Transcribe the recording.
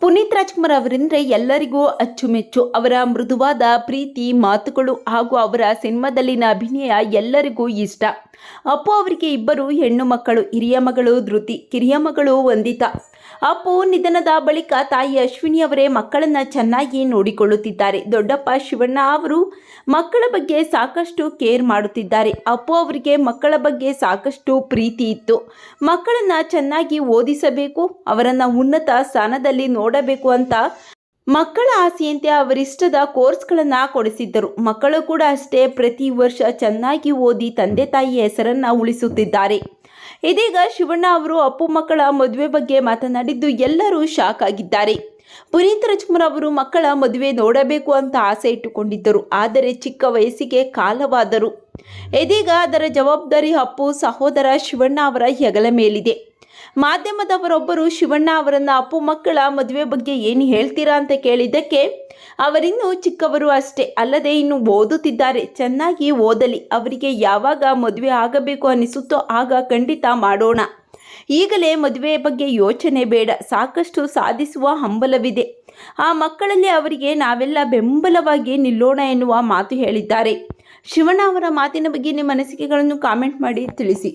ಪುನೀತ್ ರಾಜ್ಕುಮಾರ್ ಅವರೆಂದರೆ ಎಲ್ಲರಿಗೂ ಅಚ್ಚುಮೆಚ್ಚು. ಅವರ ಮೃದುವಾದ ಪ್ರೀತಿ ಮಾತುಗಳು ಹಾಗೂ ಅವರ ಸಿನಿಮಾದಲ್ಲಿನ ಅಭಿನಯ ಎಲ್ಲರಿಗೂ ಇಷ್ಟ. ಅಪ್ಪು ಅವರಿಗೆ ಇಬ್ಬರು ಹೆಣ್ಣು ಮಕ್ಕಳು, ಹಿರಿಯ ಮಗಳು ಧೃತಿ, ಕಿರಿಯ ಮಗಳು ವಂದಿತಾ. ಅಪ್ಪು ನಿಧನದ ಬಳಿಕ ತಾಯಿ ಅಶ್ವಿನಿ ಅವರೇ ಮಕ್ಕಳನ್ನು ಚೆನ್ನಾಗಿ ನೋಡಿಕೊಳ್ಳುತ್ತಿದ್ದಾರೆ. ದೊಡ್ಡಪ್ಪ ಶಿವಣ್ಣ ಅವರು ಮಕ್ಕಳ ಬಗ್ಗೆ ಸಾಕಷ್ಟು ಕೇರ್ ಮಾಡುತ್ತಿದ್ದಾರೆ. ಅಪ್ಪು ಅವರಿಗೆ ಮಕ್ಕಳ ಬಗ್ಗೆ ಸಾಕಷ್ಟು ಪ್ರೀತಿ ಇತ್ತು. ಮಕ್ಕಳನ್ನು ಚೆನ್ನಾಗಿ ಓದಿಸಬೇಕು, ಅವರನ್ನು ಉನ್ನತ ಸ್ಥಾನದಲ್ಲಿ ನೋಡಬೇಕು ಅಂತ ಮಕ್ಕಳ ಆಸೆಯಂತೆ ಅವರಿಷ್ಟದ ಕೋರ್ಸ್ಗಳನ್ನು ಕೊಡಿಸಿದ್ದರು. ಮಕ್ಕಳು ಕೂಡ ಅಷ್ಟೇ ಪ್ರತಿ ವರ್ಷ ಚೆನ್ನಾಗಿ ಓದಿ ತಂದೆ ತಾಯಿಯ ಹೆಸರನ್ನು ಉಳಿಸುತ್ತಿದ್ದಾರೆ. ಇದೀಗ ಶಿವಣ್ಣ ಅವರು ಅಪ್ಪು ಮಕ್ಕಳ ಮದುವೆ ಬಗ್ಗೆ ಮಾತನಾಡಿದ್ದು ಎಲ್ಲರೂ ಶಾಕ್ ಆಗಿದ್ದಾರೆ. ಪುನೀತ್ ರಾಜ್ಕುಮಾರ್ ಅವರು ಮಕ್ಕಳ ಮದುವೆ ನೋಡಬೇಕು ಅಂತ ಆಸೆ ಇಟ್ಟುಕೊಂಡಿದ್ದರು. ಆದರೆ ಚಿಕ್ಕ ವಯಸ್ಸಿಗೆ ಕಾಲವಾದರು. ಇದೀಗ ಅದರ ಜವಾಬ್ದಾರಿ ಅಪ್ಪು ಸಹೋದರ ಶಿವಣ್ಣ ಅವರ ಹೆಗಲ ಮೇಲಿದೆ. ಮಾಧ್ಯಮದವರೊಬ್ಬರು ಶಿವಣ್ಣ ಅವರನ್ನು ಅಪ್ಪು ಮಕ್ಕಳ ಮದುವೆ ಬಗ್ಗೆ ಏನು ಹೇಳ್ತೀರಾ ಅಂತ ಕೇಳಿದ್ದಕ್ಕೆ ಅವರಿನ್ನೂ ಚಿಕ್ಕವರು ಅಷ್ಟೇ ಅಲ್ಲದೆ ಇನ್ನು ಓದುತ್ತಿದ್ದಾರೆ, ಚೆನ್ನಾಗಿ ಓದಲಿ, ಅವರಿಗೆ ಯಾವಾಗ ಮದುವೆ ಆಗಬೇಕು ಅನಿಸುತ್ತೋ ಆಗ ಖಂಡಿತ ಮಾಡೋಣ. ಈಗಲೇ ಮದುವೆ ಬಗ್ಗೆ ಯೋಚನೆ ಬೇಡ, ಸಾಕಷ್ಟು ಸಾಧಿಸುವ ಹಂಬಲವಿದೆ. ಆ ಮಕ್ಕಳಲ್ಲಿ ಅವರಿಗೆ ನಾವೆಲ್ಲ ಬೆಂಬಲವಾಗಿ ನಿಲ್ಲೋಣ ಎನ್ನುವ ಮಾತು ಹೇಳಿದ್ದಾರೆ. ಶಿವಣ್ಣ ಅವರ ಮಾತಿನ ಬಗ್ಗೆ ನಿಮ್ಮ ಅನಿಸಿಕೆಗಳನ್ನು ಕಾಮೆಂಟ್ ಮಾಡಿ ತಿಳಿಸಿ.